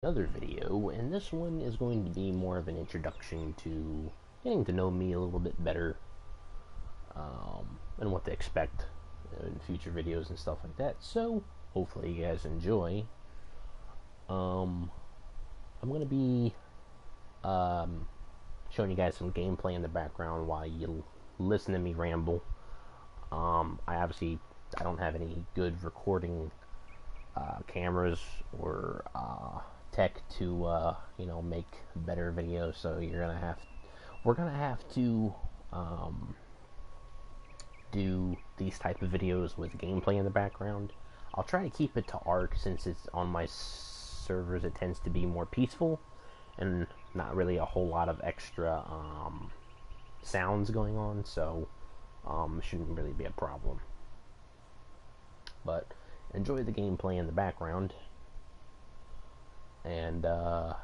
Another video, and this one is going to be more of an introduction to getting to know me a little bit better, and what to expect in future videos and stuff like that. So hopefully you guys enjoy. I'm going to be showing you guys some gameplay in the background while you listen to me ramble. I don't have any good recording cameras or tech to make better videos, so we're gonna have to do these type of videos with gameplay in the background. I'll try to keep it to Arc, since it's on my servers. It tends to be more peaceful and not really a whole lot of extra sounds going on, so it shouldn't really be a problem. But enjoy the gameplay in the background. And I'm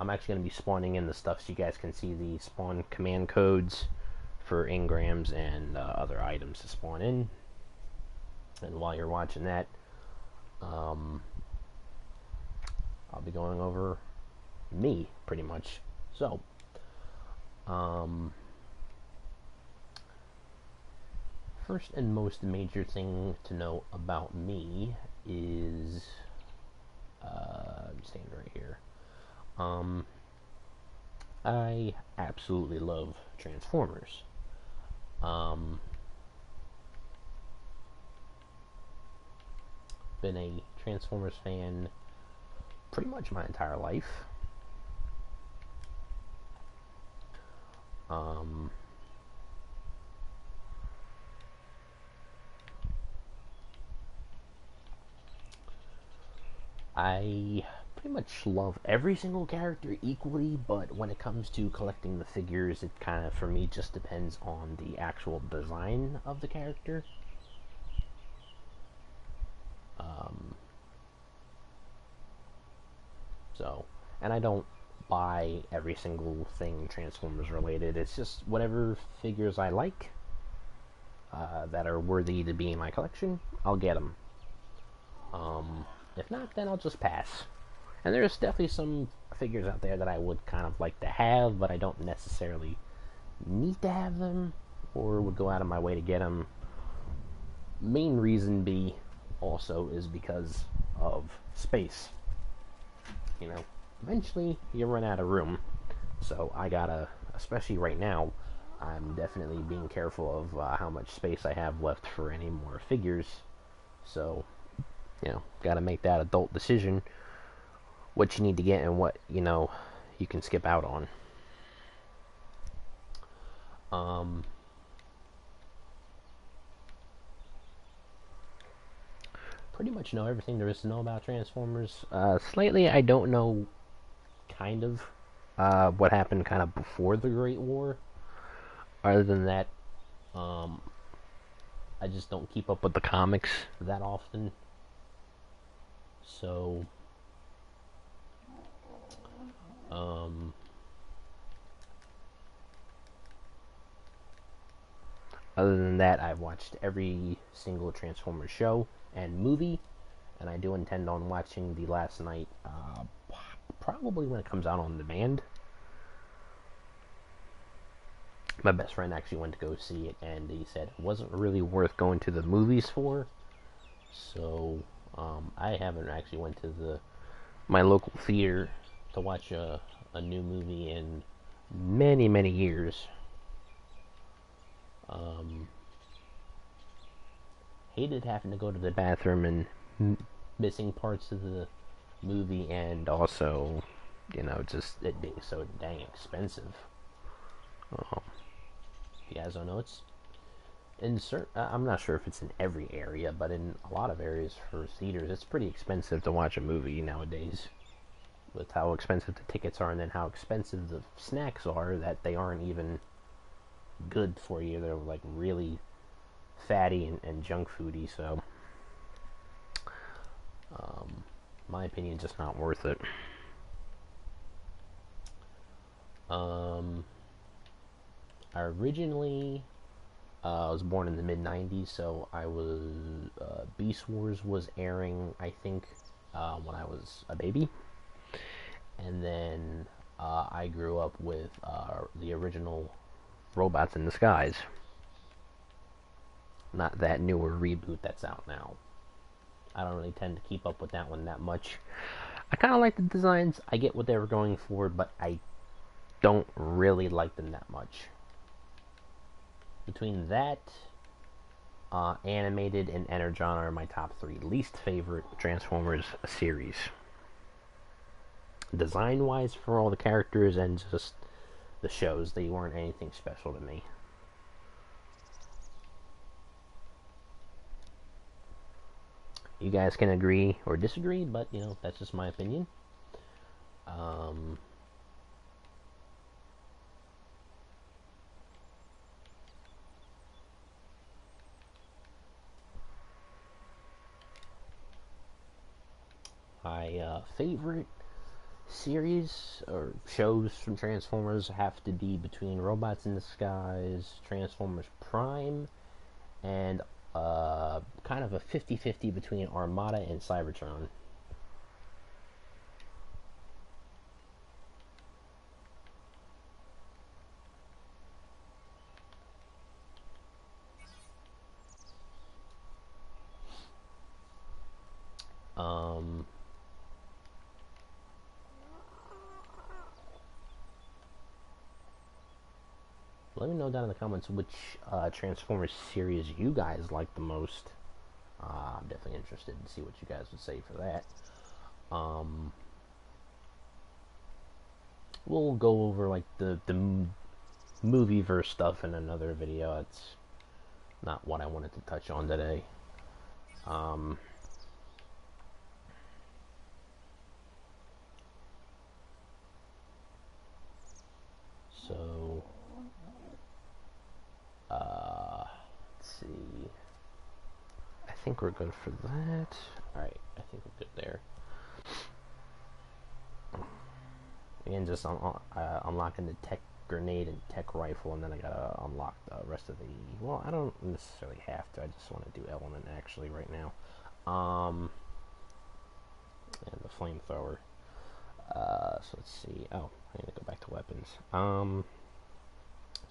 actually going to be spawning in the stuff so you guys can see the spawn command codes for engrams and other items to spawn in. And while you're watching that, I'll be going over me, pretty much. So, first and most major thing to know about me is, I'm standing right here. I absolutely love Transformers. Been a Transformers fan pretty much my entire life. I pretty much love every single character equally, but when it comes to collecting the figures, it kind of, for me, just depends on the actual design of the character. And I don't buy every single thing Transformers related. It's just whatever figures I like that are worthy to be in my collection, I'll get them. If not, then I'll just pass. And there's definitely some figures out there that I would kind of like to have, but I don't necessarily need to have them, or would go out of my way to get them. Main reason be also is because of space. Eventually you run out of room. So I gotta, especially right now, I'm definitely being careful of how much space I have left for any more figures. So, gotta make that adult decision, what you need to get and what, you can skip out on. Pretty much know everything there is to know about Transformers. Slightly, I don't know, kind of, what happened kind of before the Great War. Other than that, I just don't keep up with the comics that often. So, other than that, I've watched every single Transformers show and movie, and I do intend on watching the last night, probably when it comes out on demand. My best friend actually went to go see it, and he said it wasn't really worth going to the movies for. So I haven't actually went to my local theater to watch a new movie in many, many years. Hated having to go to the bathroom and missing parts of the movie, and also, just it being so dang expensive. If you guys don't know, it's I'm not sure if it's in every area, but in a lot of areas for theaters, it's pretty expensive to watch a movie nowadays. With how expensive the tickets are, and then how expensive the snacks are, that they aren't even good for you. They're like really fatty and junk foody. So, my opinion, just not worth it. I was born in the mid-90s, so Beast Wars was airing, I think, when I was a baby, and then I grew up with the original Robots in Disguise, not that newer reboot that's out now. I don't really tend to keep up with that one that much. I kind of like the designs. I get what they were going for, but I don't really like them that much. Between that, animated, and Energon are my top three least favorite Transformers series. Design-wise, for all the characters and just the shows, they weren't anything special to me. You guys can agree or disagree, but that's just my opinion. Um, my favorite series or shows from Transformers have to be between Robots in Disguise, Transformers Prime, and kind of a 50-50 between Armada and Cybertron. Um, Let me know down in the comments which Transformers series you guys like the most. I'm definitely interested to see what you guys would say for that. We'll go over like the movie verse stuff in another video. It's not what I wanted to touch on today. So let's see. I think we're good for that. Alright, I think we're good there. Again, just unlocking the tech grenade and tech rifle, and then I gotta unlock the rest of the... Well, I don't necessarily have to. I just want to do element actually right now. And the flamethrower. So let's see. Oh, I need to go back to weapons.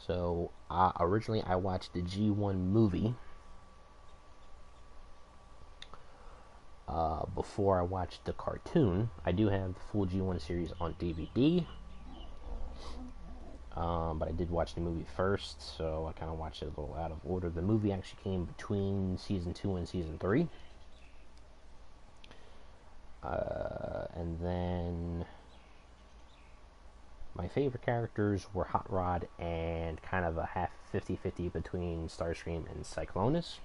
So originally I watched the G1 movie before I watched the cartoon. I do have the full G1 series on DVD, but I did watch the movie first, so I kind of watched it a little out of order. The movie actually came between season 2 and season 3. And then my favorite characters were Hot Rod and kind of a half 50-50 between Starscream and Cyclonus.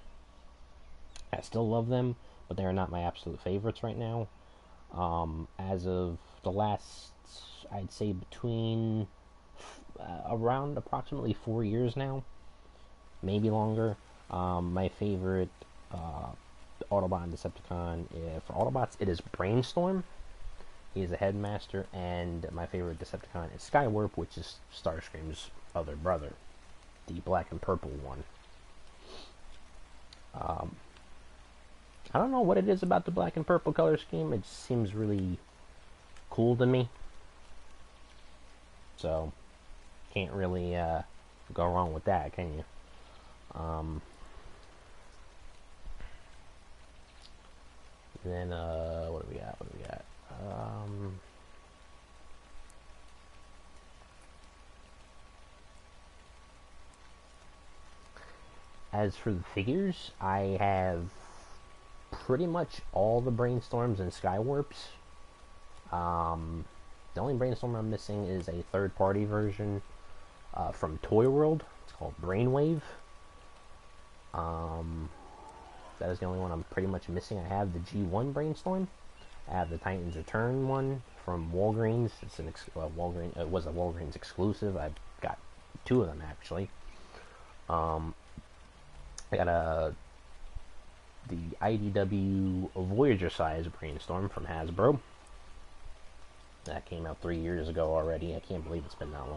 I still love them, but they are not my absolute favorites right now. As of the last, I'd say between around approximately 4 years now, maybe longer, my favorite Autobot and Decepticon, for Autobots, it is Brainstorm. He is a headmaster, and my favorite Decepticon is Skywarp, which is Starscream's other brother, the black and purple one. I don't know what it is about the black and purple color scheme. It just seems really cool to me. So, can't really go wrong with that, can you? Then, what do we got? As for the figures, I have pretty much all the Brainstorms and Skywarps. The only Brainstorm I'm missing is a third-party version from Toy World. It's called Brainwave. That is the only one I'm pretty much missing. I have the G1 Brainstorm. I have the Titans Return one from Walgreens. It's an Walgreens. It was a Walgreens exclusive. I've got 2 of them actually. I got the IDW Voyager size Brainstorm from Hasbro. That came out 3 years ago already. I can't believe it's been that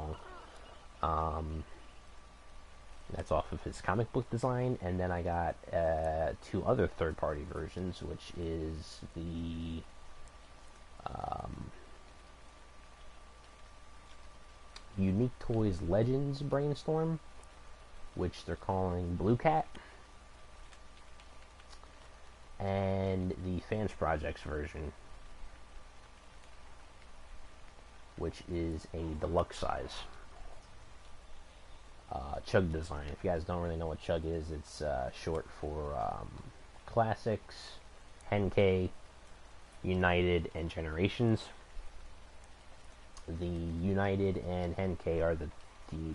long. That's off of his comic book design. And then I got 2 other third-party versions, which is the Unique Toys Legends Brainstorm, which they're calling Blue Cat, and the Fans Projects version, which is a deluxe size. Chug design. If you guys don't really know what Chug is, it's short for Classics, Henkei, United, and Generations. The United and Henkei are the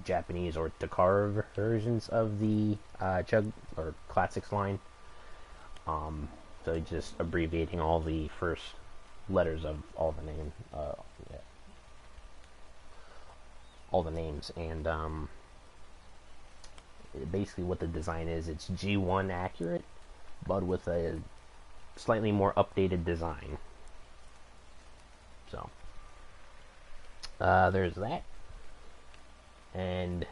Japanese or Takara versions of the Chug or Classics line. So just abbreviating all the first letters of all the name, all the names, and basically what the design is, it's G1 accurate, but with a slightly more updated design. So there's that. And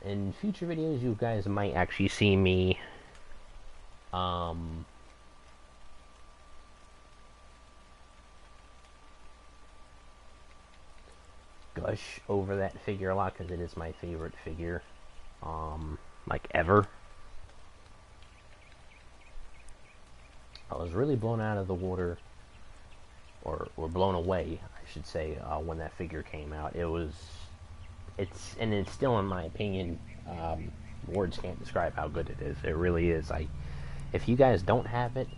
in future videos, you guys might actually see me gush over that figure a lot because it is my favorite figure, like ever. I was really blown out of the water, or blown away, I should say, when that figure came out. It's still, in my opinion, words can't describe how good it is. It really is. If you guys don't have it,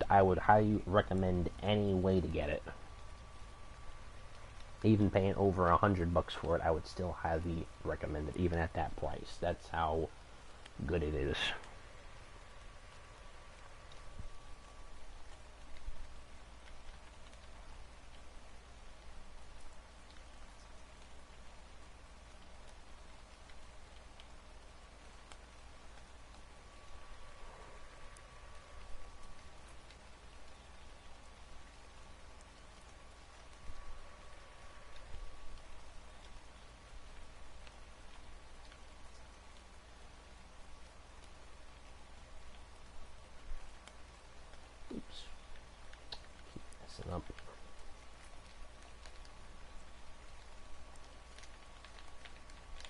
I would highly recommend any way to get it. Even paying over $100 for it, I would still highly recommend it, even at that price. That's how good it is. Up.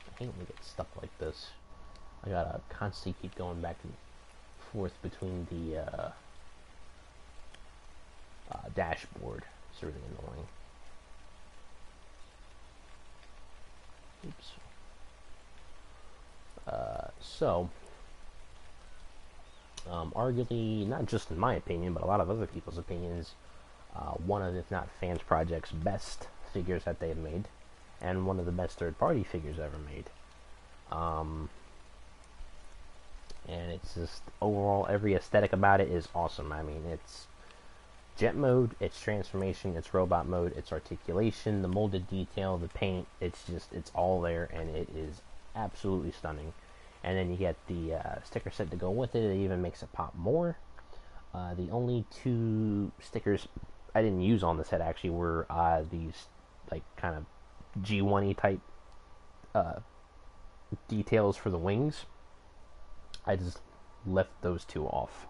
I hate when we get stuck like this. I gotta constantly keep going back and forth between the dashboard. It's really annoying. Oops. Arguably, not just in my opinion, but a lot of other people's opinions, one of, if not Fans Project's best figures that they've made, and one of the best third-party figures ever made. And it's just, overall, every aesthetic about it is awesome. I mean, it's jet mode, it's transformation, it's robot mode, it's articulation, the molded detail, the paint, it's all there, and it is absolutely stunning. And then you get the sticker set to go with it. It even makes it pop more. The only two stickers I didn't use on the set actually were these like kind of G1-y type details for the wings. I just left those two off.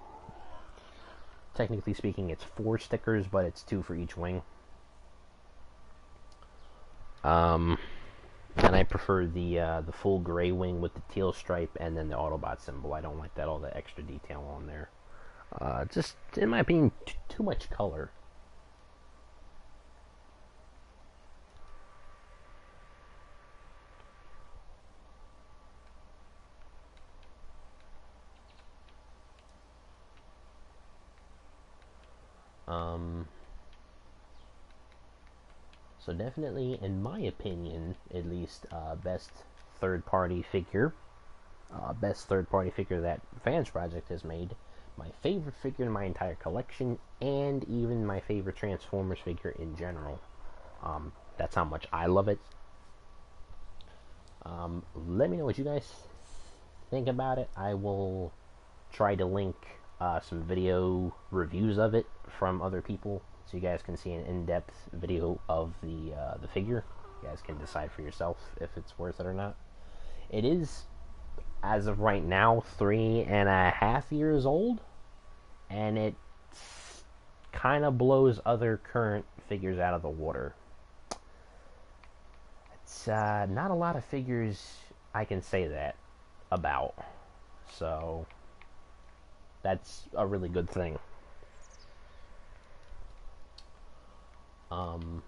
Technically speaking, it's 4 stickers, but it's 2 for each wing. And I prefer the full gray wing with the teal stripe and then the Autobot symbol. I don't like all the extra detail on there. Just, in my opinion, too much color. So definitely, in my opinion, at least, best third-party figure. Best third-party figure that Fans Project has made. My favorite figure in my entire collection, and even my favorite Transformers figure in general. That's how much I love it. Let me know what you guys think about it. I will try to link some video reviews of it from other people, so you guys can see an in-depth video of the figure. You guys can decide for yourself if it's worth it or not. It is, as of right now, 3.5 years old, and it kind of blows other current figures out of the water. it's not a lot of figures I can say that about. So that's a really good thing. Um,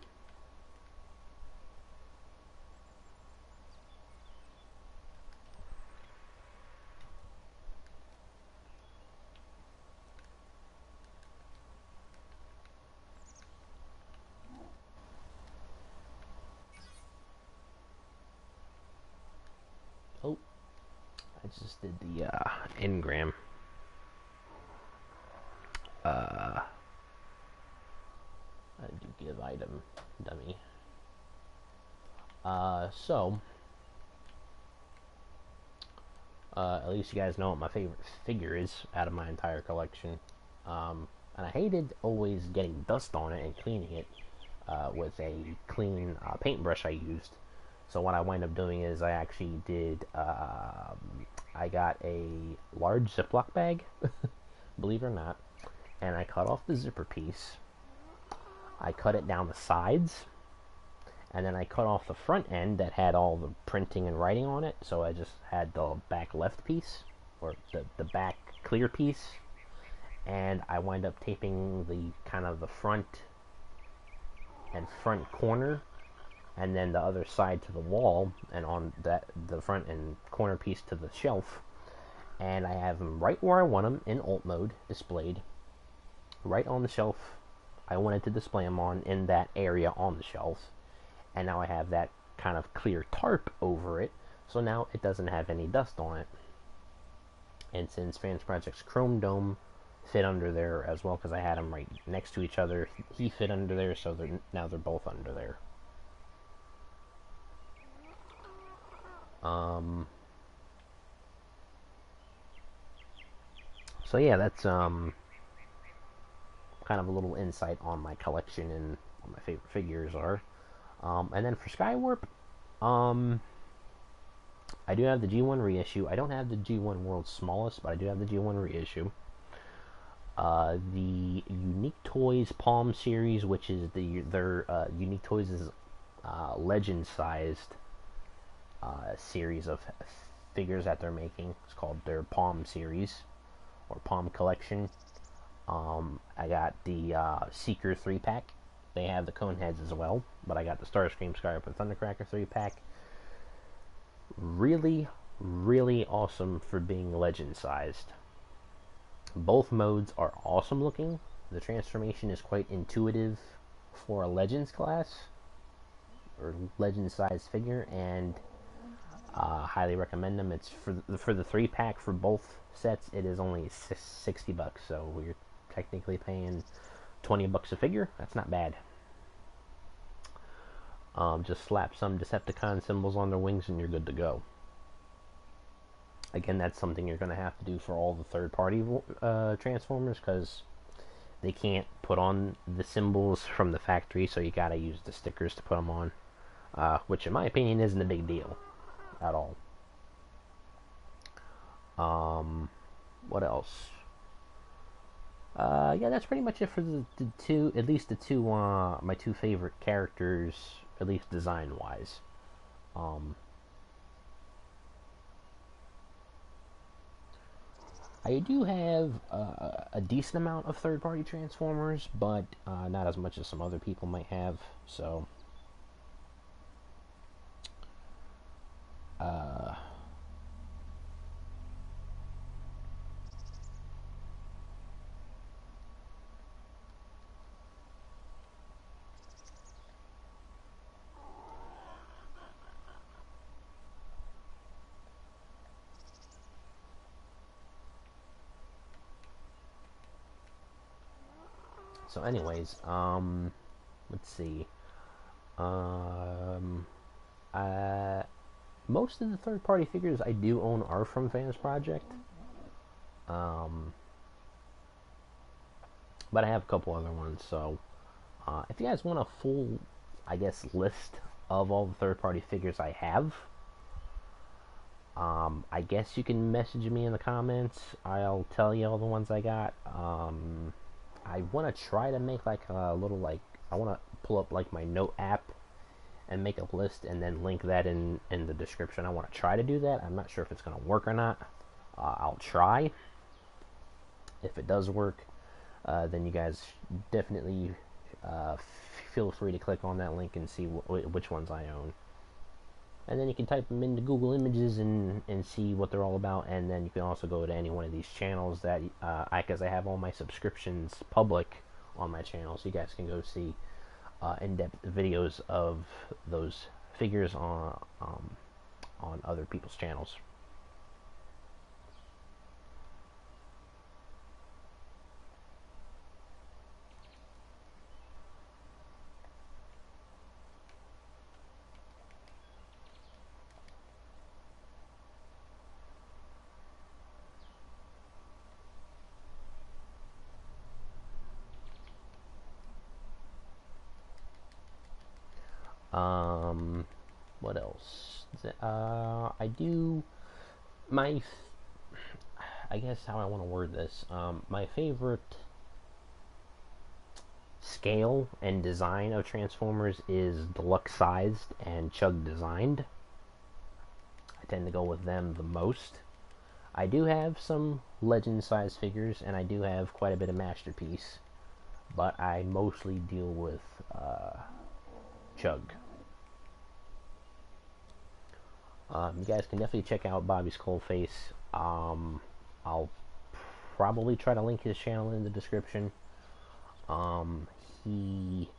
oh, I just did the engram. I do give item dummy. So at least you guys know what my favorite figure is out of my entire collection. And I hated always getting dust on it and cleaning it with a clean paintbrush I used. So what I wind up doing is I actually did, I got a large Ziploc bag, believe it or not, and I cut off the zipper piece. I cut it down the sides, and then I cut off the front end that had all the printing and writing on it, so I just had the back left piece, or the back clear piece, and I wind up taping the kind of the front and front corner, and then the other side to the wall, and on that the front and corner piece to the shelf, and I have them right where I want them in alt mode displayed, right on the shelf I wanted to display them on, in that area on the shelf. And now I have that kind of clear tarp over it, so now it doesn't have any dust on it. And since Fans Project's Chrome Dome fit under there as well, because I had them right next to each other, he fit under there, so now they're both under there. So yeah, that's kind of a little insight on my collection and what my favorite figures are. And then for Skywarp, I do have the G1 reissue. I don't have the G1 World's Smallest, but I do have the G1 reissue. The Unique Toys Palm series, which is their Unique Toys is legend-sized series of figures that they're making. It's called their Palm series or Palm collection. I got the Seeker 3-pack. They have the Coneheads as well, but I got the Starscream, Skywarp, and Thundercracker 3-pack. Really, really awesome for being legend-sized. Both modes are awesome looking. The transformation is quite intuitive for a Legends class, or Legend-sized figure, and highly recommend them. It's for the 3-pack for both sets. It is only $60, so we're technically paying $20 a figure. That's not bad. Just slap some Decepticon symbols on their wings and you're good to go. Again, that's something you're going to have to do for all the third-party Transformers, because they can't put on the symbols from the factory, so you got to use the stickers to put them on, which in my opinion isn't a big deal at all. What else? Yeah, that's pretty much it for the two, at least the two, my two favorite characters, at least design-wise. I do have a decent amount of third-party Transformers, but not as much as some other people might have, so... So anyways, let's see. Most of the third-party figures I do own are from Fans Project. But I have a couple other ones, so if you guys want a full, I guess, list of all the third-party figures I have, I guess you can message me in the comments. I'll tell you all the ones I got. I want to try to make like a little, like, I want to pull up like my note app and make a list and then link that in the description. I want to try to do that. I'm not sure if it's going to work or not. I'll try. If it does work, then you guys definitely feel free to click on that link and see which ones I own. And then you can type them into Google Images and see what they're all about. And then you can also go to any one of these channels that because I have all my subscriptions public on my channel, so you guys can go see in-depth videos of those figures on other people's channels. What else? I do my. I guess how I want to word this. My favorite scale and design of Transformers is deluxe sized and Chug designed. I tend to go with them the most. I do have some legend size figures, and I do have quite a bit of Masterpiece, but I mostly deal with Chug. You guys can definitely check out Bobby's Coalface. I'll probably try to link his channel in the description. He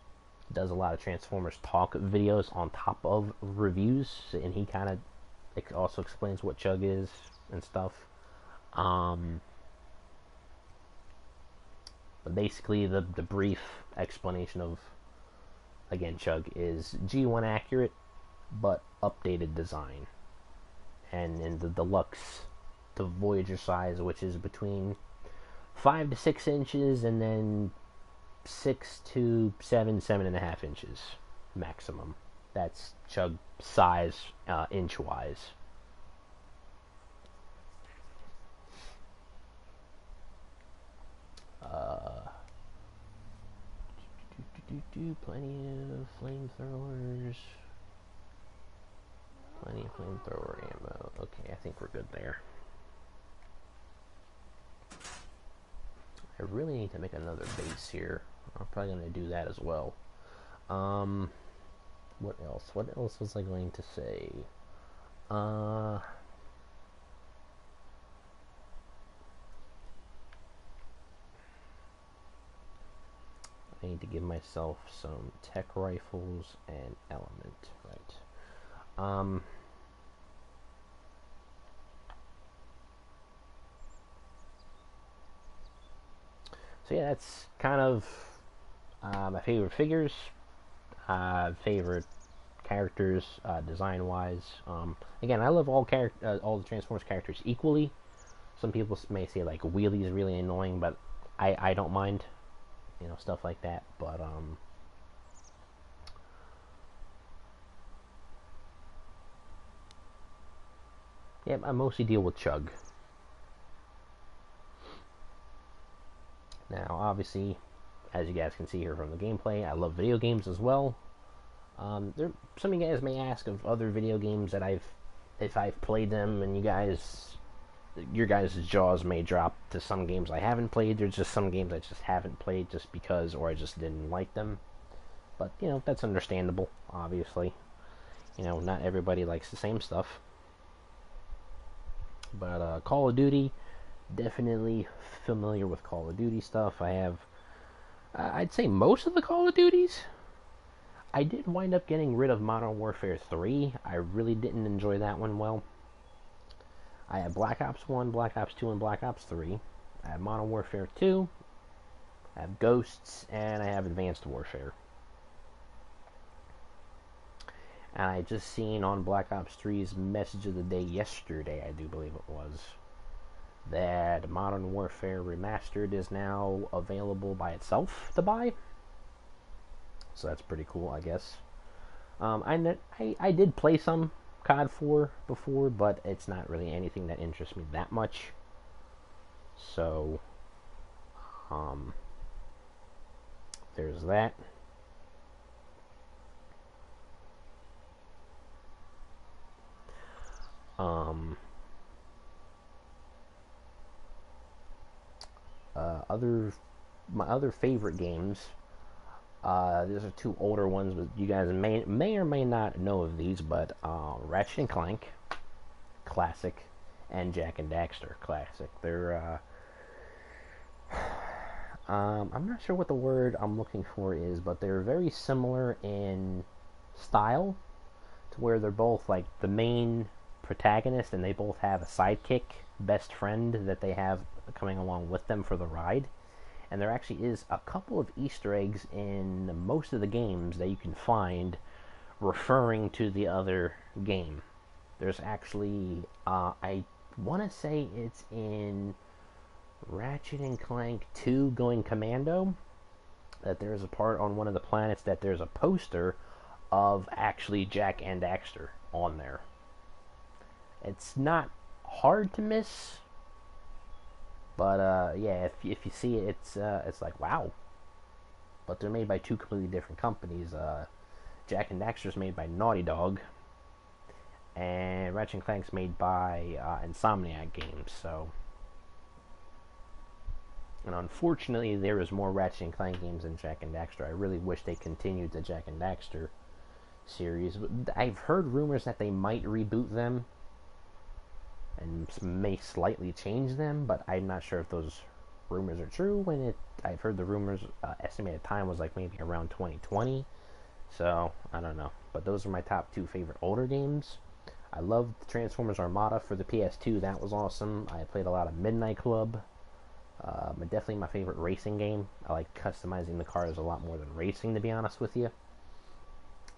does a lot of Transformers talk videos on top of reviews, and he kind of also explains what Chug is and stuff. But basically, the brief explanation of, again, Chug is G1 accurate, but updated design. And in the deluxe, the Voyager size, which is between 5 to 6 inches, and then 6 to 7.5 inches maximum. That's Chug size, inch-wise. Plenty of flamethrowers. Plenty of flamethrower ammo. Okay, I think we're good there. I really need to make another base here. I'm probably going to do that as well. What else? What else was I going to say? I need to give myself some tech rifles and element, right? So yeah, that's kind of my favorite figures, favorite characters, design-wise. Again, I love all the Transformers characters equally. Some people may say like Wheelie is really annoying, but I don't mind, stuff like that. But yeah, I mostly deal with Chug. Now, obviously, as you guys can see here from the gameplay, I love video games as well. Some of you guys may ask of other video games that if I've played them, and your guys' jaws may drop to some games I haven't played. There's just some games I just haven't played just because, or I just didn't like them. But, that's understandable, obviously. Not everybody likes the same stuff. But Call of Duty, definitely familiar with Call of Duty stuff. I have, I'd say most of the Call of Duties. I did wind up getting rid of Modern Warfare 3. I really didn't enjoy that one well. I have Black Ops 1, Black Ops 2, and Black Ops 3. I have Modern Warfare 2. I have Ghosts, and I have Advanced Warfare. And I just seen on Black Ops 3's message of the day yesterday, I do believe it was, that Modern Warfare Remastered is now available by itself to buy. So that's pretty cool, I guess. I did play some COD 4 before, but it's not really anything that interests me that much. So, there's that. Um, other My other favorite games. These are two older ones, but you guys may or may not know of these. But Ratchet and Clank, classic, and Jack and Daxter, classic. They're I'm not sure what the word I'm looking for is, but they're very similar in style, to where they're both like the main protagonist, and they both have a sidekick, best friend that they have coming along with them for the ride. And there actually is a couple of Easter eggs in most of the games that you can find referring to the other game. There's actually, I want to say it's in Ratchet and Clank 2 Going Commando, that there's a part on one of the planets that there's a poster of actually Jack and Daxter on there. It's not hard to miss, but yeah, if you see it, it's like wow. But they're made by two completely different companies. Jack and Daxter's made by Naughty Dog, and Ratchet and Clank's made by Insomniac Games. So, and unfortunately, there is more Ratchet and Clank games than Jack and Daxter. I really wish they continued the Jack and Daxter series. I've heard rumors that they might reboot them and may slightly change them, but I'm not sure if those rumors are true. I've heard the rumors estimated time was like maybe around 2020, so I don't know. But those are my top two favorite older games. I loved Transformers Armada for the PS2. That was awesome. I played a lot of Midnight Club. Definitely my favorite racing game. I like customizing the cars a lot more than racing, to be honest with you.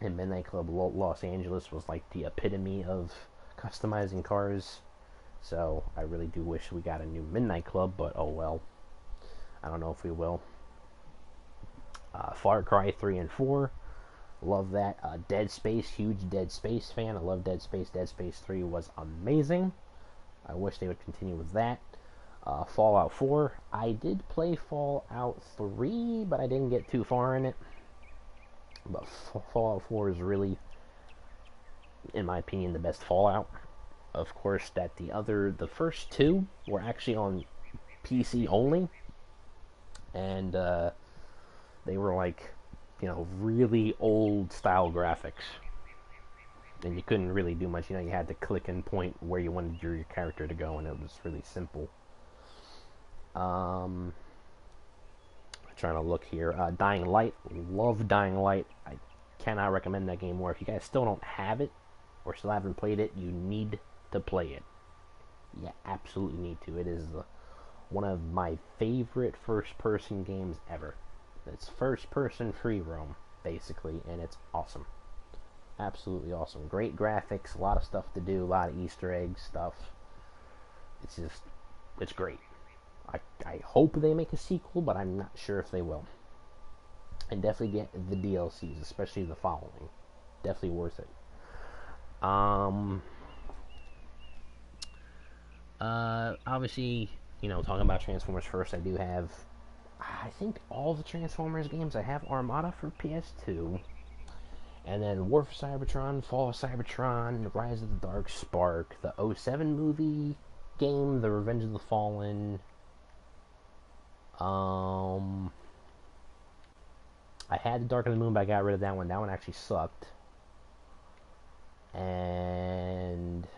And Midnight Club Los Angeles was like the epitome of customizing cars. So I really do wish we got a new Midnight Club, but oh well. I don't know if we will. Far Cry 3 and 4. Love that. Dead Space, huge Dead Space fan. I love Dead Space. Dead Space 3 was amazing. I wish they would continue with that. Fallout 4. I did play Fallout 3, but I didn't get too far in it. But Fallout 4 is really, in my opinion, the best Fallout. Of course, that the first two were actually on PC only, and they were like, really old style graphics, and you couldn't really do much. You had to click and point where you wanted your character to go, and it was really simple. Trying to look here. Dying Light. Love Dying Light. I cannot recommend that game more. If you guys still don't have it, or still haven't played it, you need to play it. You absolutely need to. It is one of my favorite first-person games ever. It's first-person free roam, basically, and it's awesome. Absolutely awesome. Great graphics, a lot of stuff to do, a lot of Easter egg stuff. It's great. I hope they make a sequel, but I'm not sure if they will. And definitely get the DLCs, especially the following. Definitely worth it. Obviously, talking about Transformers first, I do have, I think, all the Transformers games. I have Armada for PS2, and then War for Cybertron, Fall of Cybertron, Rise of the Dark Spark, the '07 movie game, The Revenge of the Fallen. I had the Dark of the Moon, but I got rid of that one. That one actually sucked. And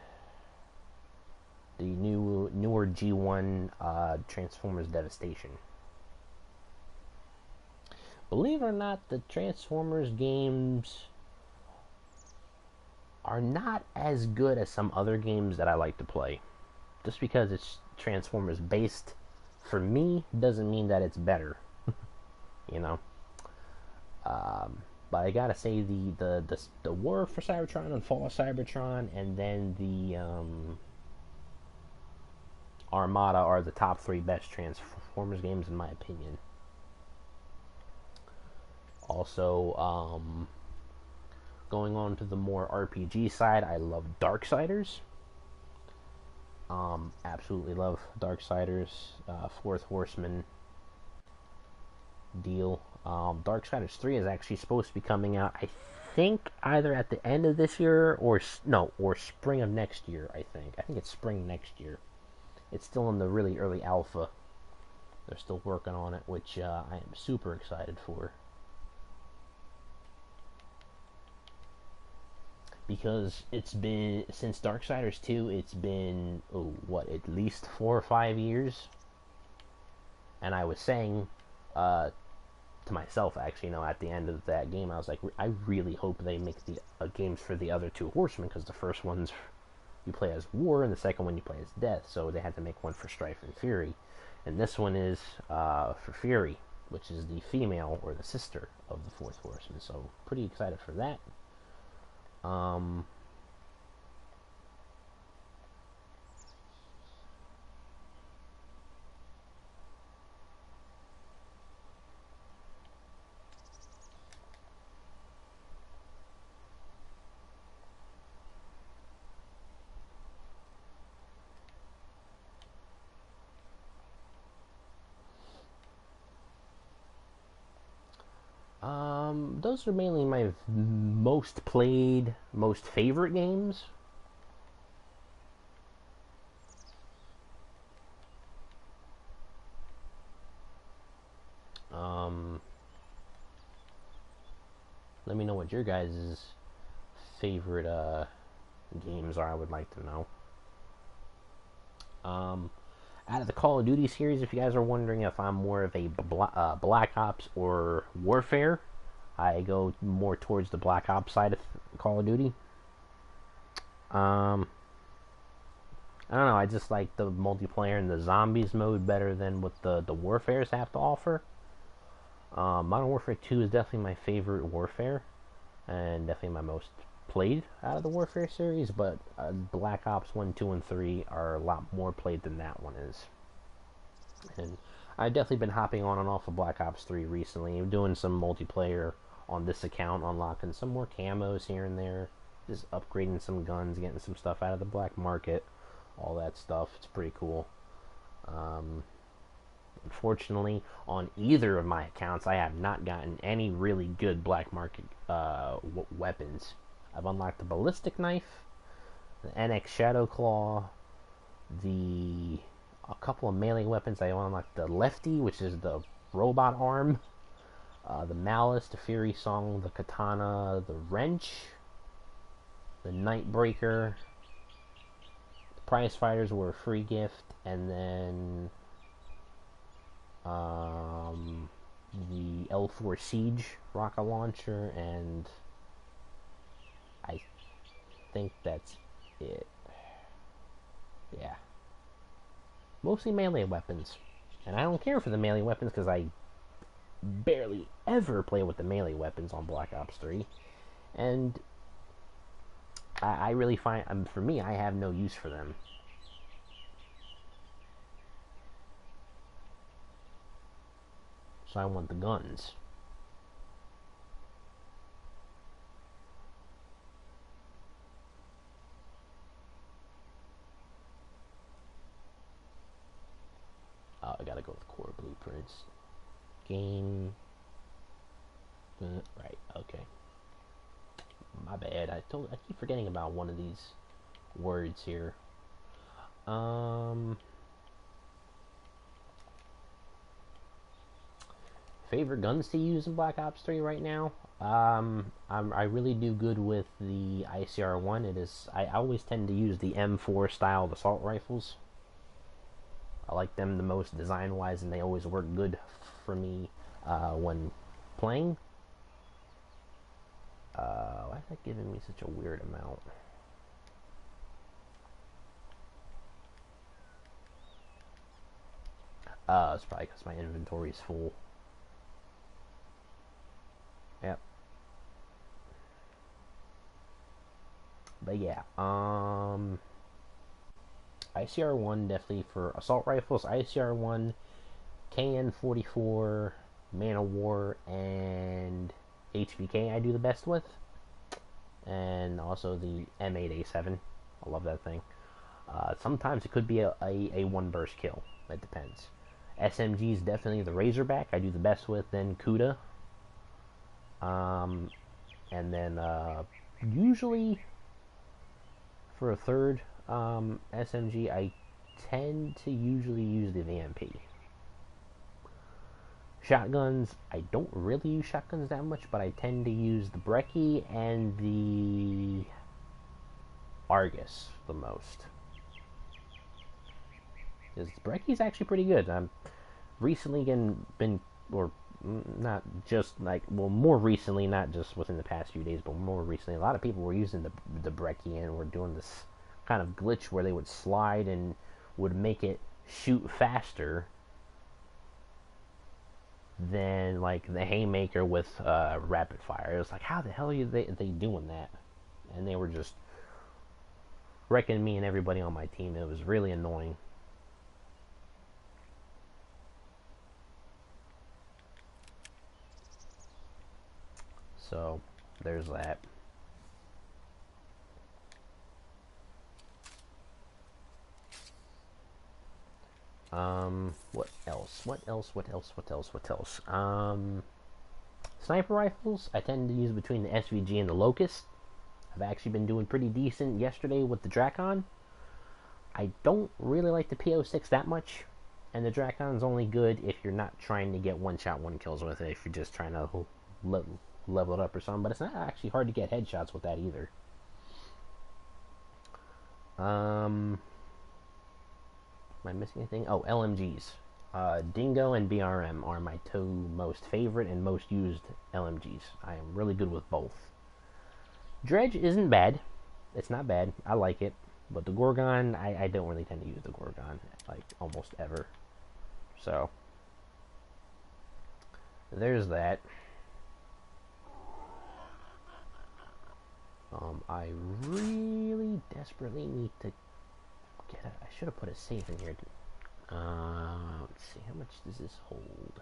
the newer G1 Transformers Devastation. Believe it or not, the Transformers games are not as good as some other games that I like to play. Just because it's Transformers based, for me, doesn't mean that it's better. But I gotta say the War for Cybertron and Fall of Cybertron, and then the Armada are the top three best Transformers games in my opinion. Also, going on to the more RPG side, I love Darksiders. Absolutely love Darksiders. Fourth Horseman deal. Darksiders 3 is actually supposed to be coming out, I think either at the end of this year or no, or spring of next year. I think it's spring next year. It's still in the really early alpha. They're still working on it, which I am super excited for. Because it's been, since Darksiders 2, it's been, at least 4 or 5 years? And I was saying to myself, actually, at the end of that game, I was like, I really hope they make the games for the other two Horsemen, because the first one's you play as War, and the second one you play as Death, so they had to make one for Strife and Fury. And this one is for Fury, which is the female, or the sister, of the fourth Horseman, so pretty excited for that. Those are mainly my most played, most favorite games. Um, Let me know what your guys' favorite games are. I would like to know. Out of the Call of Duty series, if you guys are wondering if I'm more of a Black Ops or Warfare, I go more towards the Black Ops side of Call of Duty. I don't know. I just like the multiplayer and the zombies mode better than what the Warfares have to offer. Modern Warfare 2 is definitely my favorite Warfare, and definitely my most played out of the Warfare series, but Black Ops 1, 2, and 3 are a lot more played than that one is. And I've definitely been hopping on and off of Black Ops 3 recently. I'm doing some multiplayer on this account, unlocking some more camos here and there, just upgrading some guns, getting some stuff out of the black market, all that stuff. It's pretty cool. Unfortunately, on either of my accounts, I have not gotten any really good black market weapons. I've unlocked the ballistic knife, the NX Shadow Claw, a couple of melee weapons. I unlocked the Lefty, which is the robot arm, the Malice, the Fury Song, the Katana, the Wrench, the Nightbreaker. The Prize Fighters were a free gift, and then the L4 Siege rocket launcher, and I think that's it. Yeah. Mostly melee weapons. And I don't care for the melee weapons because I barely ever play with the melee weapons on Black Ops 3. And I really find, for me, I have no use for them. So I want the guns. Oh, I gotta go with core blueprints. Game. Right, okay. My bad. I keep forgetting about one of these words here. Favorite guns to use in Black Ops 3 right now? I really do good with the ICR-1. I always tend to use the M4 style assault rifles. I like them the most design-wise, and they always work good for me when playing. Why is that giving me such a weird amount? It's probably because my inventory is full. Yep. But yeah, ICR-1 definitely for assault rifles. ICR-1, KN-44, Man of War, and HVK I do the best with. And also the M8A7. I love that thing. Sometimes it could be a one burst kill. It depends. SMG is definitely the Razorback I do the best with, then Kuda. And then usually for a third SMG, I tend to usually use the VMP. Shotguns, I don't really use shotguns that much, but I tend to use the Brecci and the Argus the most. Because Brecci's actually pretty good. I'm recently been, or not just like, well, more recently, not just within the past few days, but more recently, a lot of people were using the Brecci and were doing this kind of glitch where they would slide and would make it shoot faster than like the haymaker with rapid fire. It was like, how the hell are they doing that? And they were just wrecking me and everybody on my team. It was really annoying. So there's that. What else? What else? What else? What else? What else? Sniper rifles, I tend to use between the SVG and the Locust. I've actually been doing pretty decent yesterday with the Drakon. I don't really like the PO6 that much, and the Dracon's only good if you're not trying to get one-shot one kills with it, if you're just trying to level it up or something, but it's not actually hard to get headshots with that either. Am I missing anything? Oh, LMGs. Dingo and BRM are my two most favorite and most used LMGs. I am really good with both. Dredge isn't bad. It's not bad. I like it. But the Gorgon, I don't really tend to use the Gorgon, like, almost ever. So, there's that. I really desperately need to get I should have put a save in here. Let's see, how much does this hold?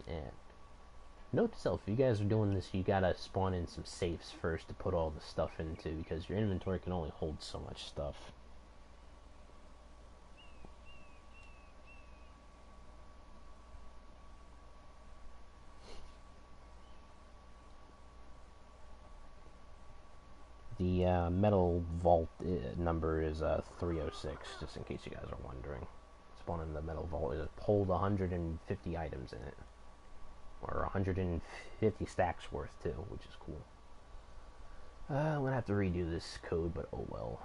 Yeah. Note to self, if you guys are doing this, you gotta spawn in some safes first to put all the stuff into, because your inventory can only hold so much stuff. The metal vault number is 306, just in case you guys are wondering. Spawning the metal vault is hold 150 items in it, or 150 stacks worth too, which is cool. I'm gonna have to redo this code, but oh well.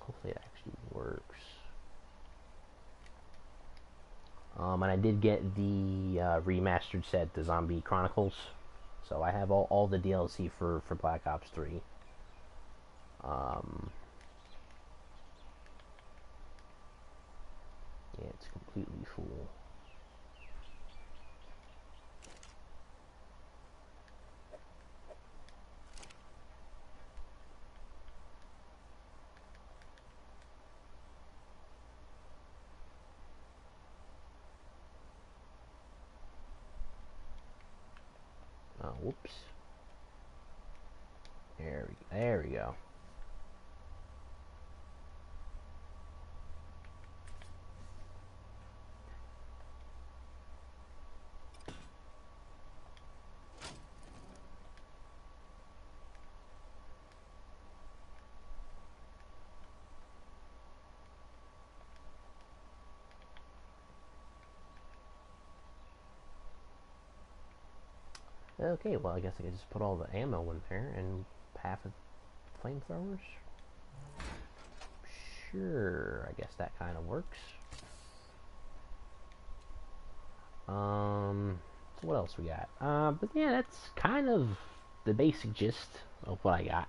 Hopefully it actually works. And I did get the remastered set, the Zombie Chronicles. So I have all the DLC for Black Ops 3. Yeah, it's completely full. Oh, whoops. There we go. Okay, well, I guess I could just put all the ammo in there and half of flamethrowers. Sure, I guess that kind of works. So what else we got? But yeah, that's kind of the basic gist of what I got.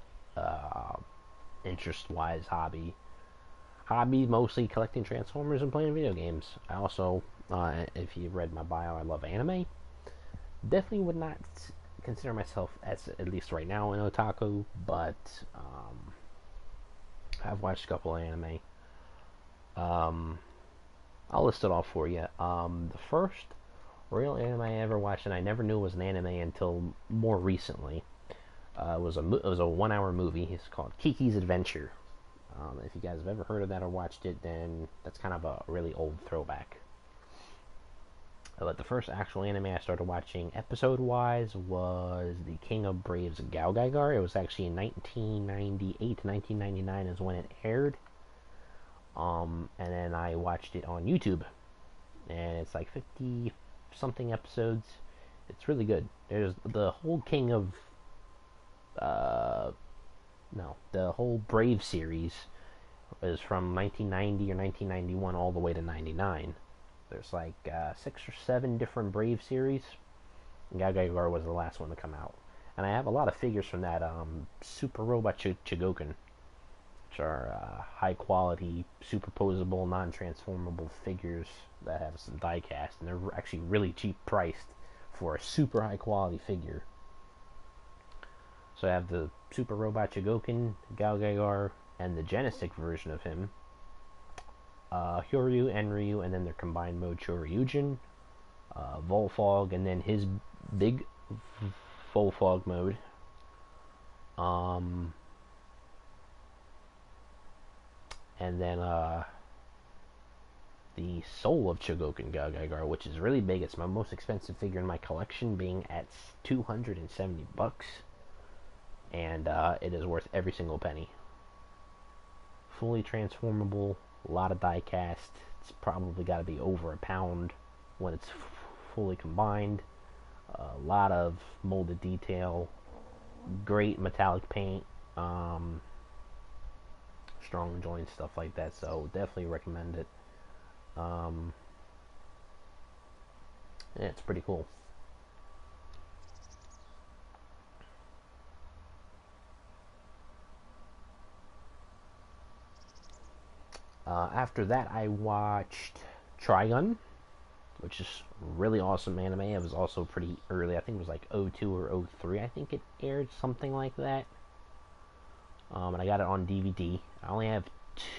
Interest-wise, hobby mostly collecting Transformers and playing video games. I also, if you read my bio, I love anime. Definitely would not consider myself, as at least right now, an otaku, but I've watched a couple of anime. I'll list it off for you. The first Real anime I ever watched, and I never knew it was an anime until more recently. It was a 1 hour movie. It's called Kiki's Adventure. If you guys have ever heard of that or watched it, then that's kind of a really old throwback. But the first actual anime I started watching episode-wise was The King of Braves Gao Gaigar. It was actually in 1998 to 1999 is when it aired. And then I watched it on YouTube. And it's like 50 something episodes. It's really good. There's the whole King of no, the whole Brave series is from 1990 or 1991 all the way to 99. There's like 6 or 7 different Brave series. Gagagar was the last one to come out. And I have a lot of figures from that Super Robot Chigoken, which are high quality, superposable, non transformable figures that have some die cast. And they're actually really cheap priced for a super high quality figure. So I have the Super Robot Chigoken, Galgagar, and the Genestic version of him. Hyoryu, Enryu, and then their combined mode Choryujin, Volfog, and then his big Volfog mode. And then the Soul of Chogoken Galgagar, which is really big. It's my most expensive figure in my collection, being at $270. And it is worth every single penny. Fully transformable, a lot of die cast. It's probably got to be over a pound when it's fully combined. A lot of molded detail, great metallic paint, strong joints, stuff like that. So definitely recommend it. Yeah, it's pretty cool. After that, I watched Trigun, which is really awesome anime. It was also pretty early. I think it was like '02 or '03. I think it aired, something like that. And I got it on DVD. I only have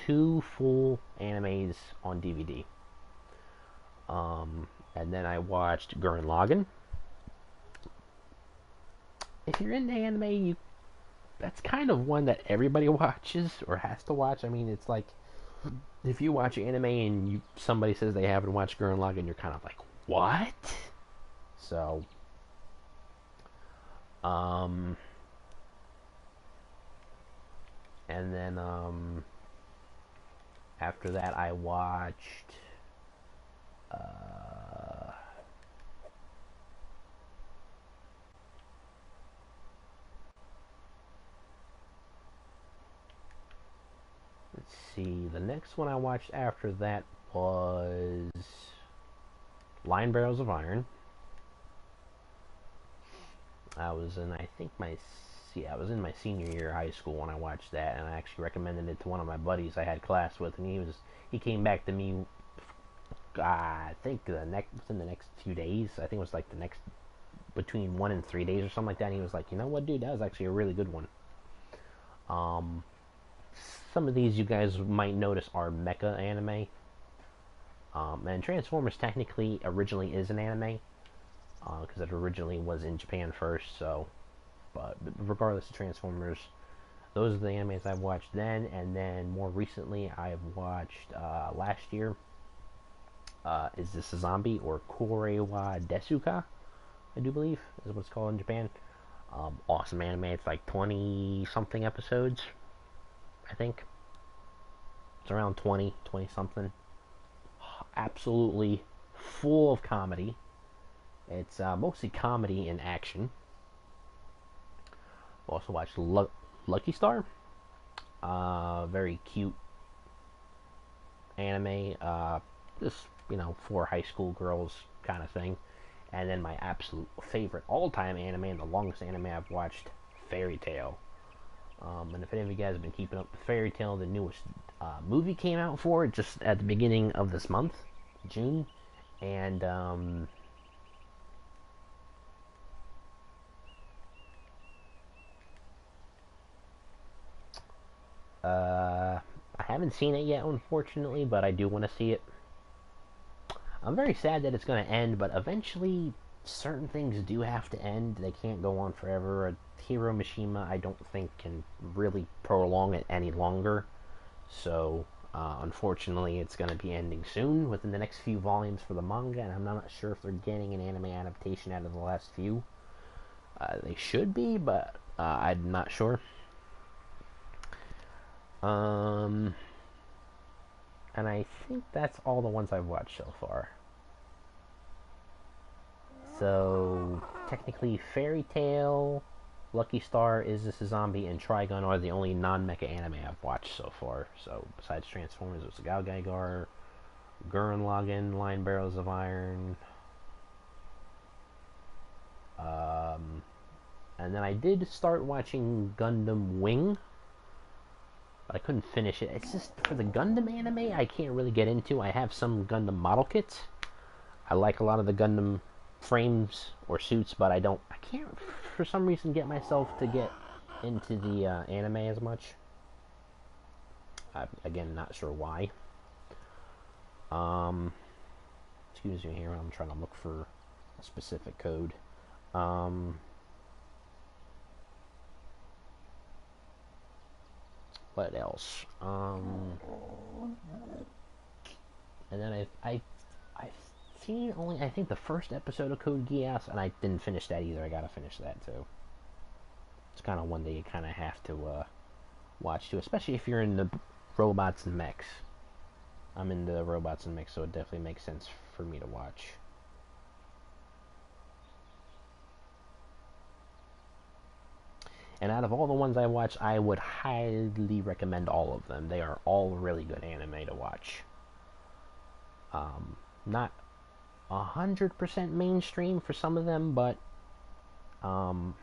2 full animes on DVD. And then I watched Gurren Lagann. If you're into anime, that's kind of one that everybody watches or has to watch. I mean, it's like if you watch anime and somebody says they haven't watched Gurren Lagann, you're kind of like, what? So, and then after that, I watched. Let's see. The next one I watched after that was Lion Barrels of Iron. I was in, I think I was in my senior year of high school when I watched that, and I actually recommended it to one of my buddies I had class with, and he came back to me. I think within the next few days. I think it was like the next between 1 and 3 days or something like that. And he was like, you know what, dude, that was actually a really good one. Some of these you guys might notice are mecha anime. And Transformers technically originally is an anime because it originally was in Japan first. So, but regardless of Transformers, those are the animes I've watched then, and then more recently I've watched last year. Is This a Zombie, or Kore wa Desuka, I do believe is what it's called in Japan. Awesome anime. It's like 20 something episodes, I think. It's around 20 something. Absolutely full of comedy. It's mostly comedy and action. Also watched Lucky Star. Very cute anime. Just, for high school girls kind of thing. And then my absolute favorite all-time anime and the longest anime I've watched, Fairy Tail. And if any of you guys have been keeping up with Fairy Tail, the newest movie came out for it just at the beginning of this month, June. And I haven't seen it yet, unfortunately, but I do want to see it. I'm very sad that it's going to end, but eventually certain things do have to end. They can't go on forever. Hiro Mishima, I don't think, can really prolong it any longer. So, unfortunately, it's going to be ending soon within the next few volumes for the manga, and I'm not sure if they're getting an anime adaptation out of the last few. They should be, but I'm not sure. And I think that's all the ones I've watched so far. So, technically, Fairy Tail, Lucky Star, Is This a Zombie, and Trigun are the only non-mecha anime I've watched so far. So, besides Transformers, there's Gao Gurren Lagann, Line Barrels of Iron. And then I did start watching Gundam Wing. But I couldn't finish it. It's just, for the Gundam anime, I can't really get into. I have some Gundam model kits. I like a lot of the Gundam frames or suits, but I can't, for some reason, get myself to get into the anime as much. Again, not sure why. Excuse me here, I'm trying to look for a specific code. What else? And then I've seen only, I think, the first episode of Code Geass, and I didn't finish that either. I gotta finish that too. It's kind of one that you kind of have to watch too, especially if you're into robots and mechs. I'm into robots and mechs, so it definitely makes sense for me to watch. And out of all the ones I watched, I would highly recommend all of them. They are all really good anime to watch. Not 100% mainstream for some of them, but none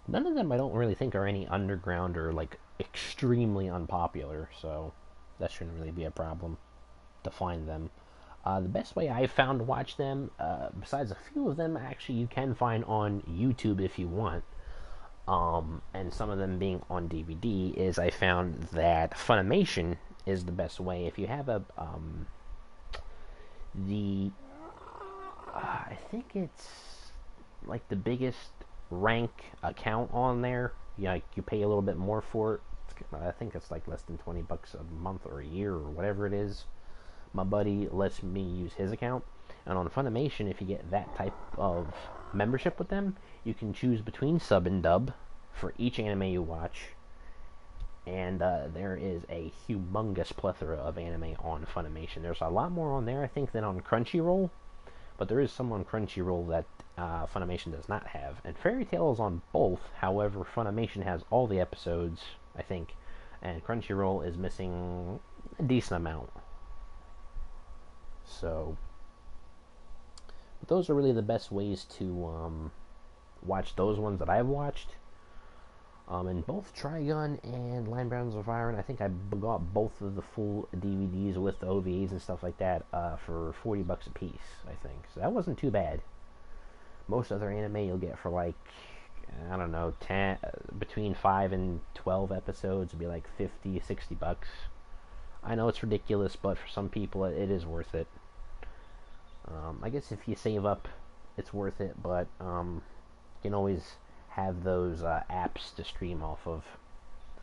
of them I don't really think are any underground or like extremely unpopular, so that shouldn't really be a problem to find them. The best way I've found to watch them, besides a few of them, actually you can find on YouTube if you want, and some of them being on DVD, is I found that Funimation is the best way. If you have a I think it's like the biggest rank account on there. Yeah, you pay a little bit more for it. I think it's like less than $20 a month or a year or whatever it is. My buddy lets me use his account, and on Funimation, if you get that type of membership with them, you can choose between sub and dub for each anime you watch, and there is a humongous plethora of anime on Funimation. There's a lot more on there, I think, than on Crunchyroll, but there is some on Crunchyroll that Funimation does not have, and Fairy Tail is on both. However, Funimation has all the episodes, I think, and Crunchyroll is missing a decent amount. So, but those are really the best ways to watch those ones that I've watched. And both Trigun and Line Barrels of Iron, I think I got both of the full DVDs with the OVAs and stuff like that for $40 a piece, I think. So that wasn't too bad. Most other anime you'll get for like, I don't know, 10, between 5 and 12 episodes would be like $50, $60. I know it's ridiculous, but for some people it is worth it. I guess if you save up, it's worth it, but you can always have those apps to stream off of.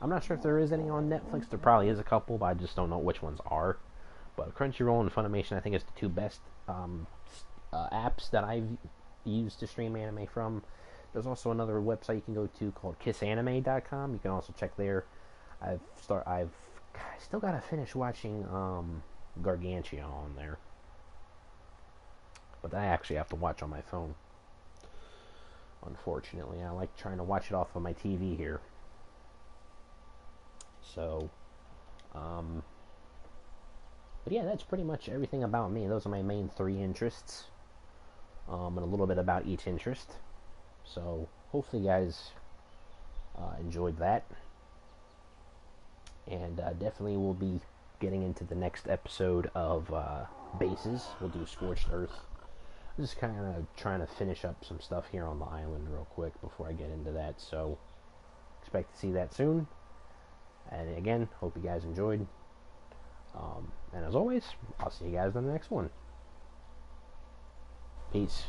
I'm not sure if there is any on Netflix. There probably is a couple, but I just don't know which ones are. But Crunchyroll and Funimation, I think, is the two best apps that I've used to stream anime from. There's also another website you can go to called kissanime.com. You can also check there. I've still got to finish watching Gargantua on there, but I actually have to watch on my phone. Unfortunately, I like trying to watch it off of my TV here. So, but yeah, that's pretty much everything about me. Those are my main 3 interests, and a little bit about each interest. So, hopefully, you guys enjoyed that. And definitely we'll be getting into the next episode of Bases. We'll do Scorched Earth. I'm just kind of trying to finish up some stuff here on the island real quick before I get into that. So, expect to see that soon. And again, hope you guys enjoyed. And as always, I'll see you guys in the next one. Peace.